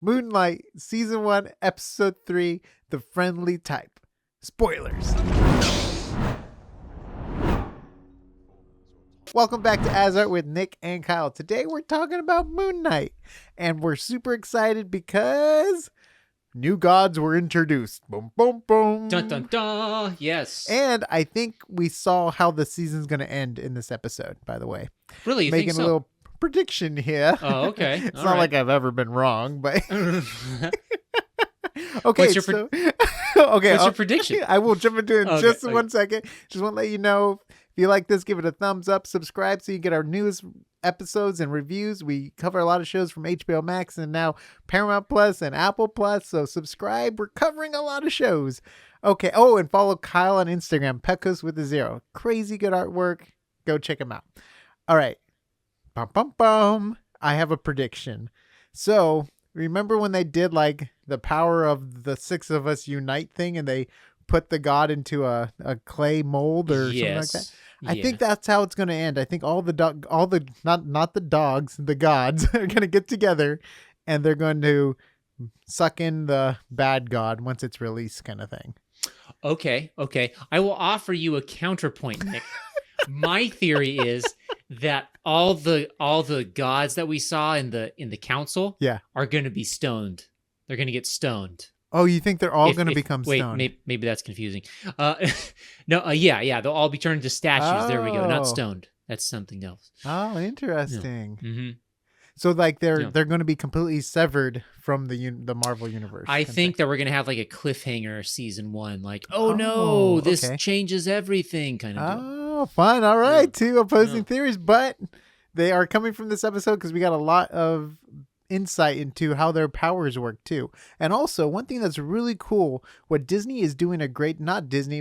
Moonlight, Season 1, Episode 3, The Friendly Type. Spoilers. Welcome back to AsArt with Nick and Kyle. Today we're talking about Moon Knight, and we're super excited because new gods were introduced. Boom, boom, boom. Dun, dun, dun. Yes. And I think we saw how the season's going to end in this episode, by the way. Really? You Making think so? a little prediction here. Oh, okay. It's All not right. like I've ever been wrong, but okay. What's your okay. What's your prediction? I will jump into it in Okay, just okay. 1 second. Just want to let you know, if you like this, give it a thumbs up, subscribe so you get our newest episodes and reviews. We cover a lot of shows from HBO Max and now Paramount Plus and Apple Plus. So subscribe. We're covering a lot of shows. Okay. Oh, and follow Kyle on Instagram, Pecos with a 0. Crazy good artwork. Go check him out. All right. Bum, bum, bum. I have a prediction. So remember when they did like the power of the 6 of us unite thing and they put the god into a clay mold or something like that? I think that's how it's going to end. I think all the not the dogs, the gods are going to get together and they're going to suck in the bad god once it's released, kind of thing. Okay. I will offer you a counterpoint, Nick. My theory is that all the gods that we saw in the council are going to be stoned. They're going to get stoned. Oh, you think they're all going to become stoned? Wait, maybe that's confusing. Yeah, they'll all be turned into statues. There we go. Not stoned. That's something else. Oh, interesting. Yeah. Mm-hmm. So like they're going to be completely severed from the Marvel universe. I think that we're going to have like a cliffhanger season 1, like, oh no, this changes everything kind of deal. Oh, fun. All right. Yeah. 2 opposing theories, but they are coming from this episode because we got a lot of insight into how their powers work too. And also one thing that's really cool, what Disney is doing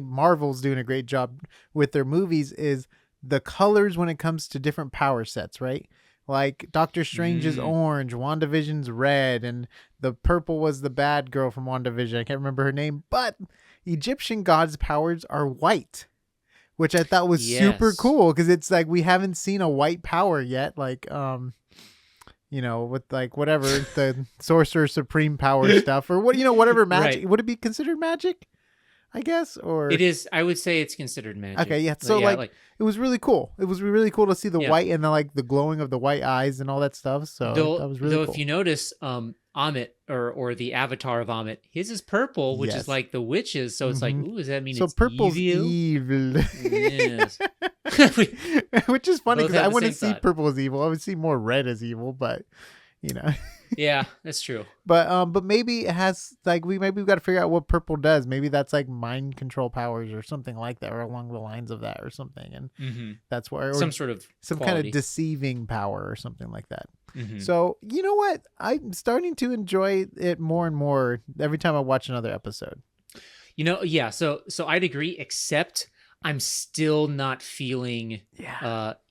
Marvel's doing a great job with their movies is the colors when it comes to different power sets, right? Like Doctor Strange is orange, WandaVision's red, and the purple was the bad girl from WandaVision. I can't remember her name, but Egyptian gods' powers are white, which I thought was super cool because it's like we haven't seen a white power yet. Like, with like whatever the Sorcerer Supreme power stuff or whatever magic. Right. Would it be considered magic? I guess, or it is. I would say it's considered magic. Okay, yeah. So it was really cool. It was really cool to see the white and the glowing of the white eyes and all that stuff. So that was really cool. Though if you notice, Amit or the avatar of Amit, his is purple, which is like the witches. So it's like, ooh, does that mean it's purple's evil? Yes. Which is funny because I wouldn't see purple as evil. I would see more red as evil, but Yeah, that's true. But maybe it has we've got to figure out what purple does. Maybe that's like mind control powers or something like that, or along the lines of that or something. And that's why some sort of kind of deceiving power or something like that. Mm-hmm. So you know what? I'm starting to enjoy it more and more every time I watch another episode. So I'd agree, except I'm still not feeling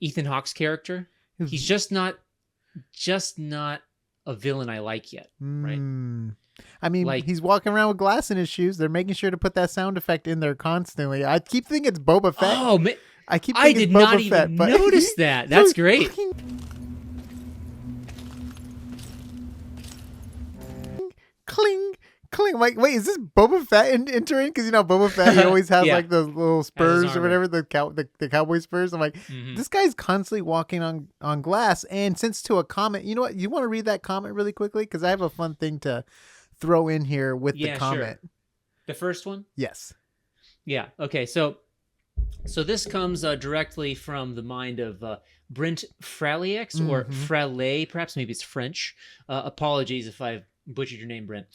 Ethan Hawke's character. He's just not a villain I like yet, right? I mean, he's walking around with glass in his shoes. They're making sure to put that sound effect in there constantly. I keep thinking it's Boba Fett. Oh, man. I did not even notice that. That's great. Cling. Like, wait, is this Boba Fett entering? Because Boba Fett, he always has like those little spurs or whatever, the cowboy spurs. I'm like, this guy's constantly walking on glass. And since to a comment, you know what? You want to read that comment really quickly? Because I have a fun thing to throw in here with the comment. Sure. The first one? Yes. Yeah. Okay. So this comes directly from the mind of Brent Fraliex or Fraley, perhaps. Maybe it's French. Apologies if I've butchered your name, Brent.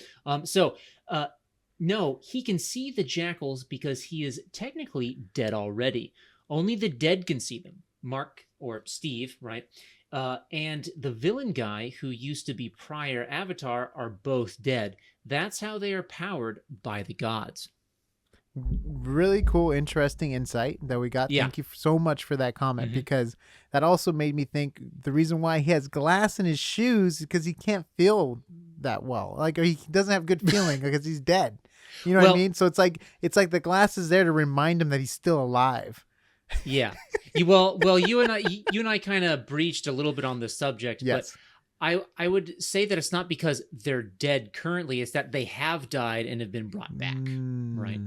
No, he can see the jackals because he is technically dead already. Only the dead can see them. Mark or Steve, right? And the villain guy who used to be prior Avatar are both dead. That's how they are powered by the gods. Really cool, interesting insight that we got. Thank you so much for that comment, because that also made me think the reason why he has glass in his shoes is because he can't feel that well, or he doesn't have good feeling because he's dead. You know what I mean? So it's like the glass is there to remind him that he's still alive. Yeah. You and I kind of breached a little bit on this subject, but I would say that it's not because they're dead currently, it's that they have died and have been brought back, right?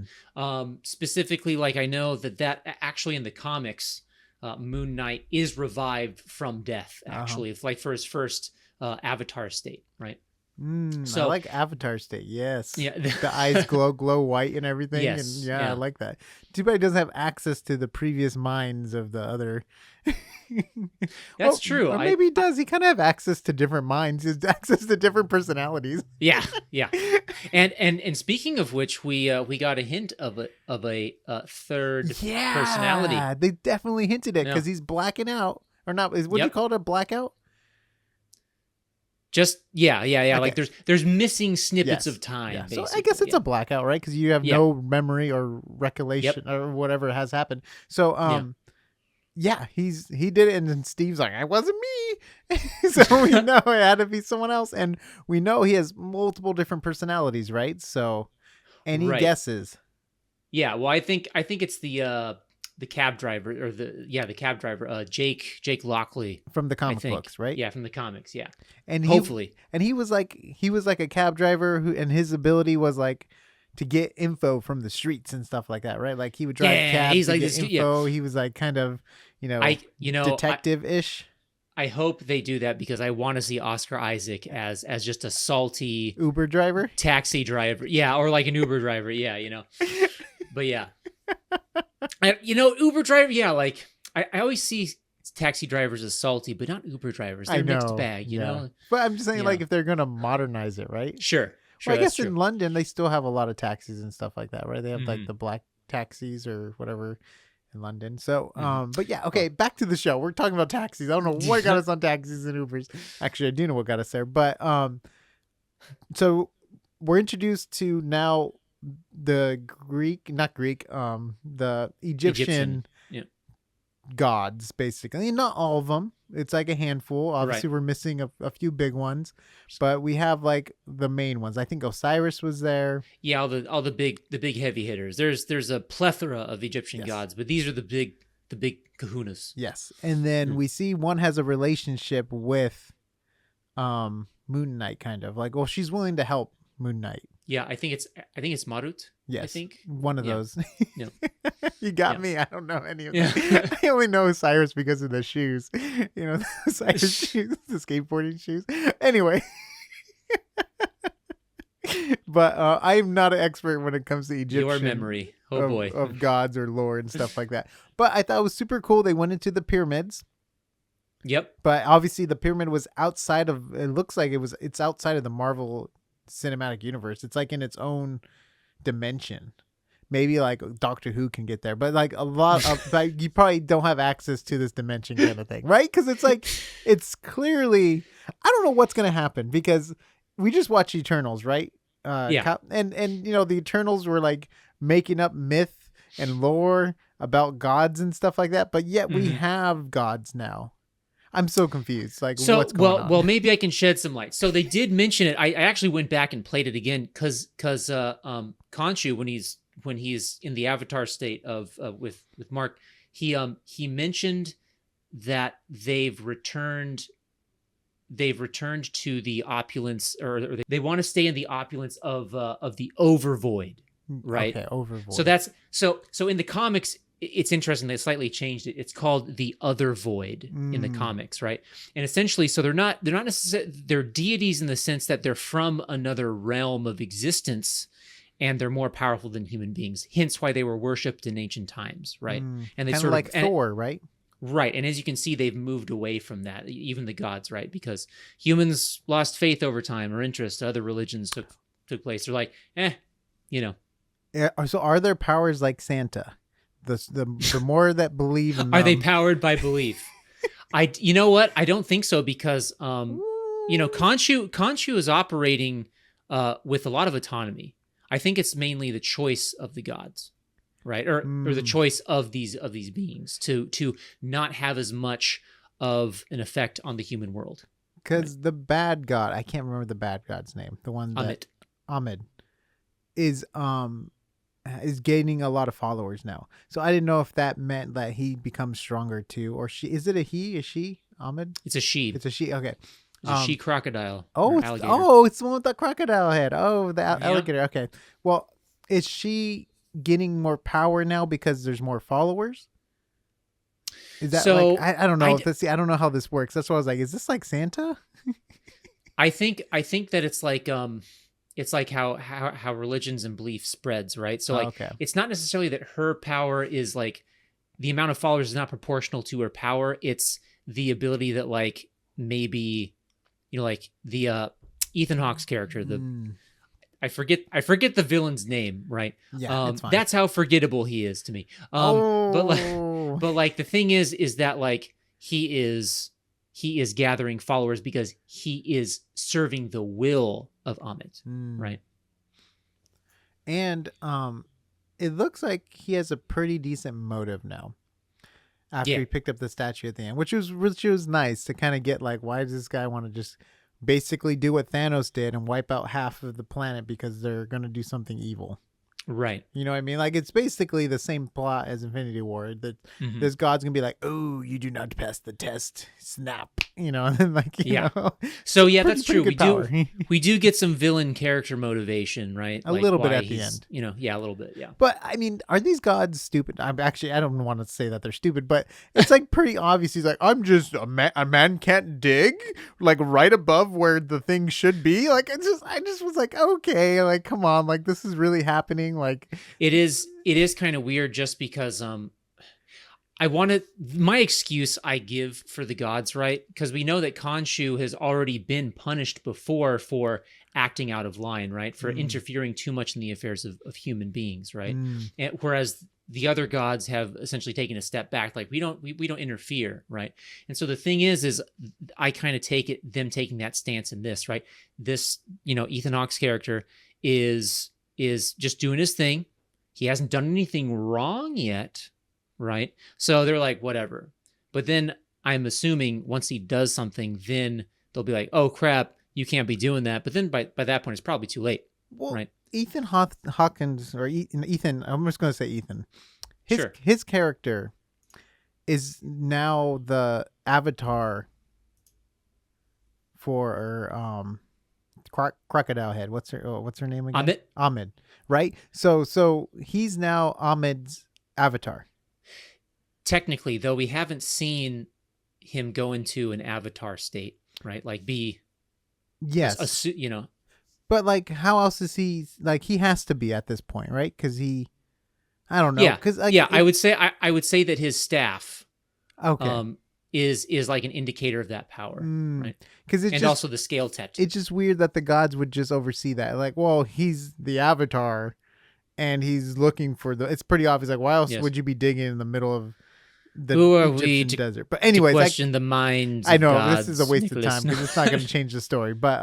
Specifically, like, I know that actually in the comics, Moon Knight is revived from death, actually. It's like for his first avatar state, right? I like Avatar State. Yes. Yeah. The eyes glow white and everything. Yes. And yeah, I like that. Too bad he doesn't have access to the previous minds of the other. That's true. Or maybe he does. He kind of have access to different minds. He has access to different personalities. Yeah. And speaking of which, we got a hint of a third personality. Yeah, they definitely hinted it because he's blacking out. Or not, what do you call it, a blackout? Just Okay. Like there's missing snippets of time. Yeah. So Basically. I guess it's a blackout, right? Because you have no memory or recollection or whatever has happened. So he did it, and then Steve's like, "It wasn't me." So we know it had to be someone else, and we know he has multiple different personalities, right? So any guesses? Yeah. Well, I think it's the cab driver or the cab driver, Jake Lockley from the comic books, right? Yeah, from the comics, yeah. And hopefully, he was like a cab driver and his ability was like to get info from the streets and stuff like that, right? Like he would drive cabs to get info. He was like kind of, detective-ish. I hope they do that because I want to see Oscar Isaac as just a salty Uber driver, taxi driver, or like an Uber driver, But yeah. Uber driver, like I always see taxi drivers as salty, but not Uber drivers. They're a mixed bag, you know. But I'm just saying, like, if they're gonna modernize it, right? Sure. Well, I guess in London they still have a lot of taxis and stuff like that, right? They have like the black taxis or whatever in London. So, but yeah, okay, back to the show. We're talking about taxis. I don't know what got us on taxis and Ubers. Actually, I do know what got us there, but so we're introduced to now the the Egyptian gods, basically. Not all of them. It's like a handful. Obviously, we're missing a few big ones, but we have like the main ones. I think Osiris was there. Yeah, all the big heavy hitters. There's a plethora of Egyptian gods, but these are the big kahunas. Yes, and then we see one has a relationship with Moon Knight, kind of like. Well, she's willing to help Moon Knight. Yeah, I think it's Marut. Yes, I think one of those. Yeah. You got me. I don't know any of them. I only know Cyrus because of the shoes. The Cyrus shoes, the skateboarding shoes. Anyway. But I'm not an expert when it comes to Egyptian. Your memory. Of gods or lore and stuff like that. But I thought it was super cool. They went into the pyramids. Yep. But obviously the pyramid was outside of, it looks like it's outside of the Marvel Cinematic Universe. It's like in its own dimension. Maybe like Doctor Who can get there, but like a lot of like you probably don't have access to this dimension kind of thing, right? Because it's like it's clearly, I don't know what's gonna happen because we just watched Eternals, right? And the Eternals were like making up myth and lore about gods and stuff like that, but yet we have gods now. I'm so confused. Like, what's going on? Well, maybe I can shed some light. So they did mention it. I actually went back and played it again because Khonshu, when he's in the Avatar state of with Mark, he mentioned that they've returned to the opulence, or they want to stay in the opulence of the Overvoid, right? Okay, Overvoid. So that's so in the comics. It's interesting they slightly changed it. It's called the Other Void in the comics, right? And essentially, so they're not necessarily, they're deities in the sense that they're from another realm of existence, and they're more powerful than human beings. Hence, why they were worshipped in ancient times, right? And they sort of like Thor, right? Right, and as you can see, they've moved away from that. Even the gods, right? Because humans lost faith over time, or interest. Other religions took place. They're like, Yeah. So, are there powers like Santa? The more that believe in them. Are they powered by belief? You know what? I don't think so because Khonshu is operating with a lot of autonomy. I think it's mainly the choice of the gods, right? Or the choice of these beings to not have as much of an effect on the human world. Because the bad god, I can't remember the bad god's name. The one that Ahmed is gaining a lot of followers now. So I didn't know if that meant that he becomes stronger too, or she. Is it a he? Is she Ahmed? It's a she. It's a she. Okay. There's a she crocodile Oh, or alligator. it's the one with the crocodile head. Oh, the alligator. Okay. Well, is she getting more power now because there's more followers? Is that So like I don't know I don't know how this works. That's why I was like, is this like Santa? I think that it's like how religions and belief spreads, right? So like Okay. it's not necessarily that her power is like the amount of followers is not proportional to her power. It's the ability that like maybe like the Ethan Hawke's character, I forget the villain's name, right? Yeah, it's fine. That's how forgettable he is to me. But like the thing is that like he is gathering followers because he is serving the will of Ahmed, right? And it looks like he has a pretty decent motive now. After he picked up the statue at the end, which was nice to kind of get like, why does this guy want to just basically do what Thanos did and wipe out half of the planet because they're going to do something evil? Right. You know what I mean? Like, it's basically the same plot as Infinity War. That this God's gonna be like, "Oh, you do not pass the test. Snap." And then like, you know. So yeah, that's true. We do get some villain character motivation, right? A little bit at the end. A little bit, yeah. But I mean, are these gods stupid? I don't want to say that they're stupid, but it's like pretty obvious. He's like, I'm just a man can't dig like right above where the thing should be. Like I just was like, okay, like come on, like this is really happening. Like it is kind of weird just because my excuse I give for the gods, right? Because we know that Khonshu has already been punished before for acting out of line, right? For interfering too much in the affairs of human beings, right? And whereas the other gods have essentially taken a step back, like we don't interfere, right? And so the thing is I kind of take it them taking that stance in this, right? This, Ethan Hawke's character is just doing his thing. He hasn't done anything wrong yet, right? So they're like, whatever. But then I'm assuming once he does something, then they'll be like, oh crap, you can't be doing that. But then by that point, it's probably too late, right? Ethan Hawkins, or Ethan, I'm just going to say Ethan. His character is now the avatar for crocodile head. What's her name again? Ahmed, right? So he's now Ahmed's avatar. Technically, though, we haven't seen him go into an avatar state, right? Like be But like, how else is he? Like, he has to be at this point, right? Because I don't know. Yeah, because I would say that his staff, okay, is like an indicator of that power, right? Because also the scale tattoo. It's just weird that the gods would just oversee that. Like, well, he's the avatar, and he's looking for it's pretty obvious. Like, why else would you be digging in the middle of the Egyptian desert? But anyways, question the minds. I know gods, this is a waste Nicholas. of time because it's not going to change the story. But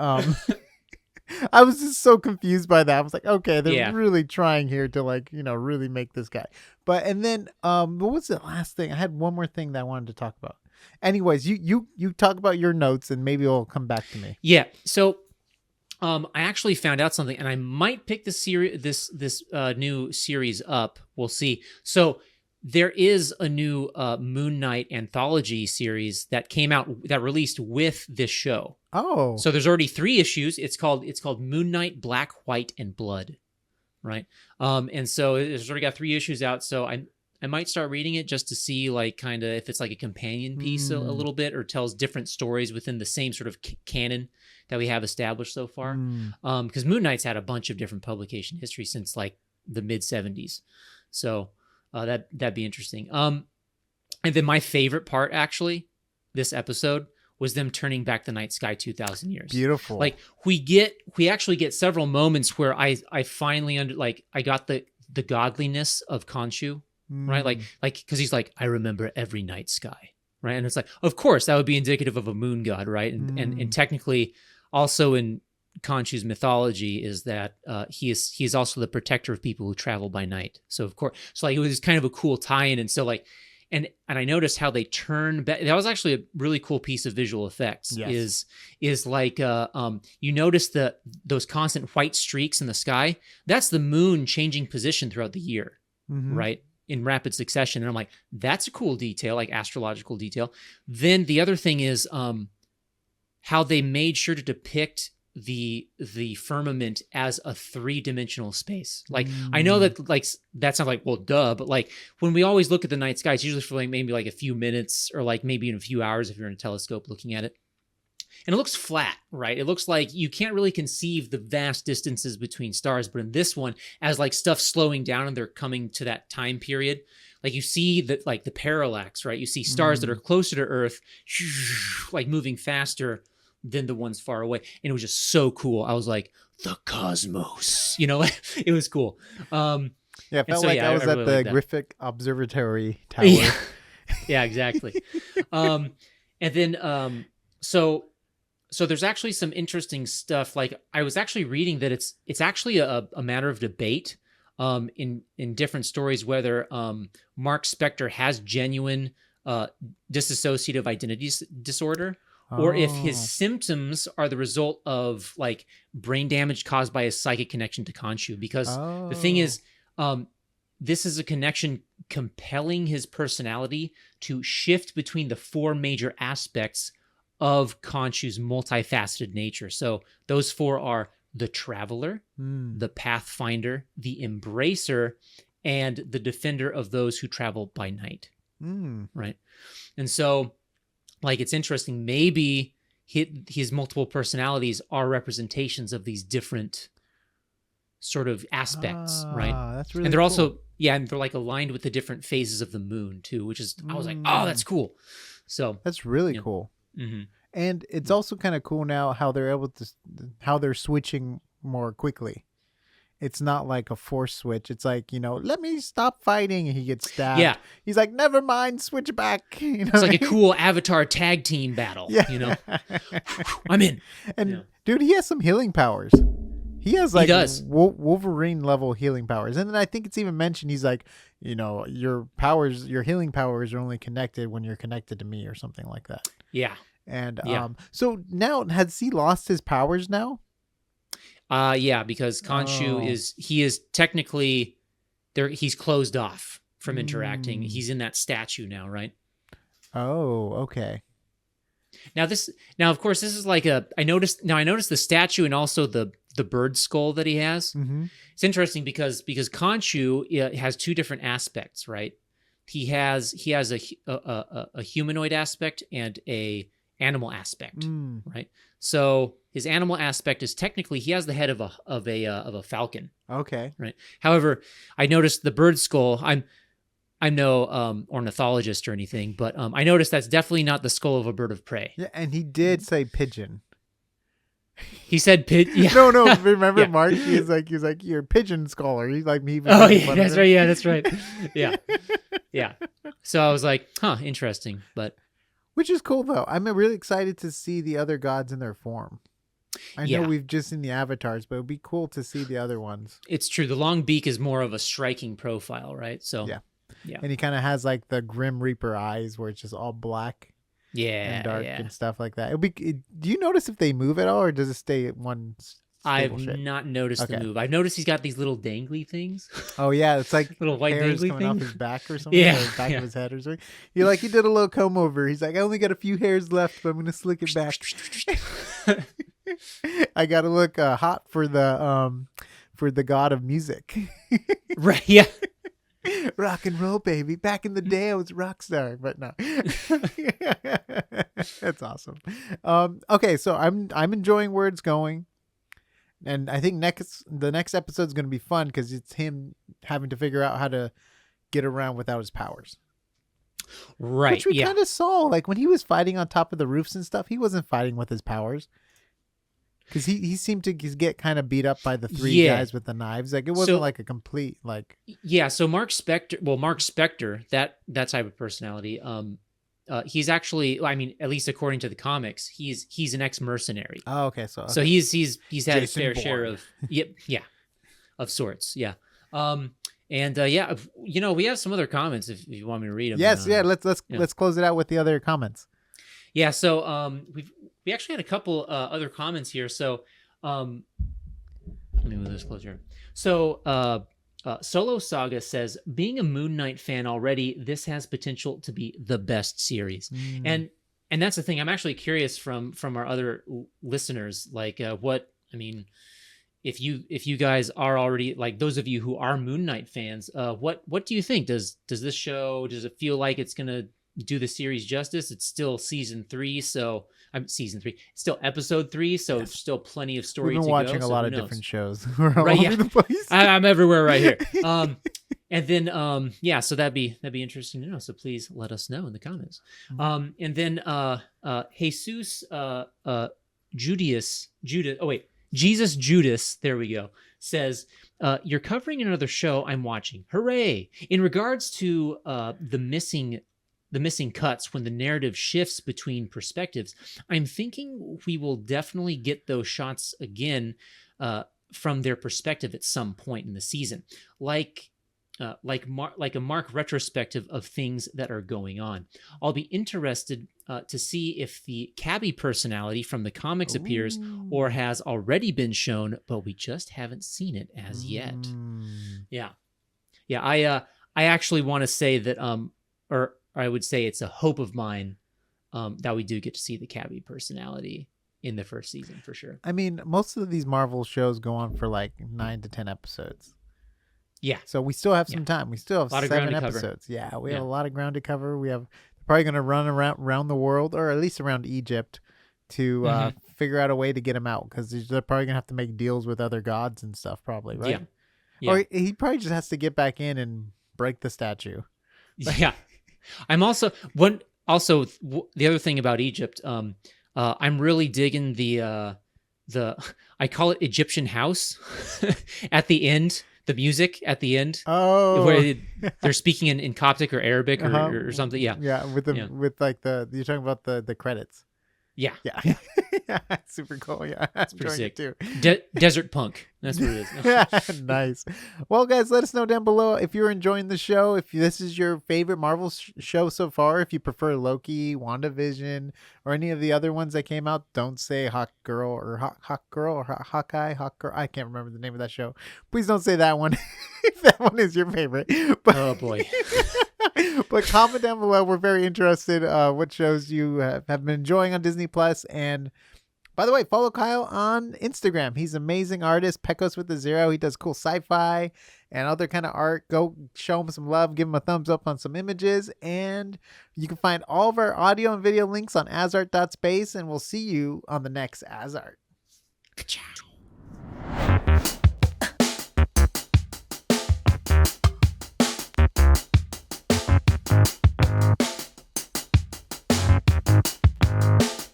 I was just so confused by that. I was like, okay, they're really trying here to like, really make this guy. But and then what was the last thing? I had one more thing that I wanted to talk about. Anyways, you talk about your notes and maybe it'll come back to me. Yeah. So I actually found out something, and I might pick this new series up. We'll see. So there is a new Moon Knight anthology series that released with this show. Oh. So there's already 3 issues. It's called Moon Knight Black, White, and Blood. Right. And so it's already got 3 issues out. So I might start reading it just to see like kind of if it's like a companion piece a little bit, or tells different stories within the same sort of canon that we have established so far. Because Moon Knight's had a bunch of different publication history since like the mid 70s. So that'd be interesting. And then my favorite part actually this episode was them turning back the night sky 2,000 years. Beautiful. Like we actually get several moments where I finally I got the godliness of Khonshu. Right, like because he's like, I remember every night sky, right, and it's like, of course, that would be indicative of a moon god, right, and technically, also in Khonshu's mythology is that he is also the protector of people who travel by night. So of course, so like it was kind of a cool tie-in, and so like, and I noticed how they turn back. That was actually a really cool piece of visual effects. Yes. Is like you notice those constant white streaks in the sky. That's the moon changing position throughout the year, right? In rapid succession. And I'm like, that's a cool detail, like astrological detail. Then the other thing is how they made sure to depict the firmament as a 3-dimensional space. Like I know that like that sounds like, well, duh, but like when we always look at the night sky, it's usually for like maybe like a few minutes or like maybe in a few hours if you're in a telescope looking at it. And it looks flat, right? It looks like you can't really conceive the vast distances between stars, but in this one, as like stuff slowing down and they're coming to that time period, like you see that like the parallax, right? You see stars that are closer to Earth, like moving faster than the ones far away. And it was just so cool. I was like, the cosmos, you know, it was cool. Yeah, it felt so, like yeah, I was I at really the like that. Griffith Observatory Tower. Yeah, exactly. And then, so there's actually some interesting stuff. Like I was actually reading that it's actually a matter of debate in different stories whether Mark Spector has genuine dissociative identity disorder, or if his symptoms are the result of like brain damage caused by a psychic connection to Khonshu. Because the thing is, this is a connection compelling his personality to shift between the 4 major aspects of Khonshu's multifaceted nature. So those 4 are the Traveler, the Pathfinder, the Embracer, and the Defender of those who travel by night. Right? And so, like, it's interesting. Maybe his multiple personalities are representations of these different sort of aspects, right? That's really and they're cool. also, and they're like aligned with the different phases of the moon too, which is, I was like, oh, that's cool. So that's really cool. Mm-hmm. And it's also kind of cool now how they're able to, how they're switching more quickly. It's not like a force switch. It's like, you know, let me stop fighting, and he gets stabbed. Yeah. He's like, never mind, switch back. You know, it's like a cool Avatar tag team battle. Yeah. You know, I'm in. And dude, he has some healing powers. He has like Wolverine level healing powers. And then I think it's even mentioned, he's like, you know, your healing powers are only connected when you're connected to me or something like that. Yeah. And so now, has he lost his powers now? Yeah, because Khonshu is technically there. He's closed off from interacting. He's in that statue now, right? Oh, okay. Now of course, this is like I noticed the statue and also the bird skull that he has. Mm-hmm. It's interesting because Khonshu has 2 different aspects, right? He has a humanoid aspect and a animal aspect, right? So his animal aspect is technically he has the head of a falcon. Okay. Right. However, I noticed the bird skull. I'm no ornithologist or anything, but I noticed that's definitely not the skull of a bird of prey. Yeah, and he did say pigeon. He said yeah. No. Remember, Mark? He's like, you're a pigeon scholar. He's like me. Oh yeah, that's right. Yeah, that's right. Yeah, yeah. So I was like, huh, interesting, but. Which is cool, though. I'm really excited to see the other gods in their form. I know we've just seen the avatars, but it would be cool to see the other ones. It's true. The long beak is more of a striking profile, right? So yeah. And he kind of has like the Grim Reaper eyes where it's just all black and dark and stuff like that. Do you notice if they move at all, or does it stay at one I've shape? not noticed the move. I've noticed he's got these little dangly things. Oh yeah, it's like little white hairs dangly coming things off his back or something. Yeah, or the back of his head or something. He did a little comb over. He's like, I only got a few hairs left, but I'm gonna slick it back. I gotta look hot for the god of music. Right? Yeah. Rock and roll, baby. Back in the day, I was a rock star, but no. That's awesome. Okay, so I'm enjoying where it's going. And I think the next episode is going to be fun because it's him having to figure out how to get around without his powers. Right. Which we kind of saw. Like when he was fighting on top of the roofs and stuff, he wasn't fighting with his powers. Because he seemed to get kind of beat up by the 3 guys with the knives. Like it wasn't like a complete like. Yeah. So Mark Spector, that type of personality, he's actually, I mean, at least according to the comics, he's an ex-mercenary. Oh, okay. So he's had Jason a fair Bourne. share of of sorts. Yeah. You know, we have some other comments if you want me to read them. Yes, let's close it out with the other comments. Yeah. So we actually had a couple other comments here. So let me move this closer. So Solo Saga says, being a Moon Knight fan already, this has potential to be the best series. And And that's the thing. I'm actually curious from our other listeners, like what I mean. If you guys are already like those of you who are Moon Knight fans, what do you think? Does this show, does it feel like it's gonna do the series justice? It's still season 3, so I'm season 3, still episode 3, so Yes. still plenty of We've story been to watching go. a So lot who of knows? different shows. We're all Right, over yeah. the place. I'm everywhere right here. And then yeah, so that'd be interesting to know. So please let us know in the comments. And then Jesus Jesus Judas, there we go, says, you're covering another show I'm watching. Hooray! In regards to the missing cuts when the narrative shifts between perspectives, I'm thinking we will definitely get those shots again from their perspective at some point in the season, like a Mark retrospective of things that are going on. I'll be interested to see if the Cabby personality from the comics appears or has already been shown, but we just haven't seen it as yet. Yeah. I actually want to say that, or I would say it's a hope of mine that we do get to see the Cabby personality in the first season for sure. I mean, most of these Marvel shows go on for like 9 to 10 episodes. Yeah. So we still have some time. We still have 7 episodes. Yeah, we have a lot of ground to cover. We have probably going to run around the world, or at least around Egypt, to figure out a way to get him out, because they're probably going to have to make deals with other gods and stuff, probably, right? Yeah. Or he probably just has to get back in and break the statue. Yeah. I'm also the other thing about Egypt. I'm really digging the I call it Egyptian house at the end. The music at the end, where they're speaking in Coptic or Arabic or something. Yeah, with like you're talking about the credits. Yeah. Super cool. Yeah, that's pretty sick too. Desert punk. That's what it is. Nice. Well, guys, let us know down below if you're enjoying the show. If this is your favorite Marvel show so far, if you prefer Loki, WandaVision, or any of the other ones that came out. Don't say Hawk Girl or Hawk Girl or Hawkeye, Hawk Girl. I can't remember the name of that show. Please don't say that one if that one is your favorite. But, oh boy. But comment down below. We're very interested what shows you have been enjoying on Disney Plus. And by the way, follow Kyle on Instagram. He's an amazing artist. Pecos with the 0. He does cool sci-fi and other kind of art. Go show him some love. Give him a thumbs up on some images. And you can find all of our audio and video links on asart.space. And we'll see you on the next AsArt. Ka-chow.